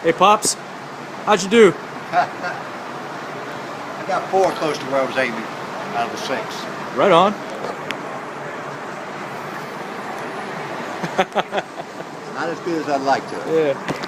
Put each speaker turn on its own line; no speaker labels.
Hey, Pops. How'd you do?
I got 4 close to where I was aiming out of the 6.
Right on.
Not as good as I'd like to.
Yeah.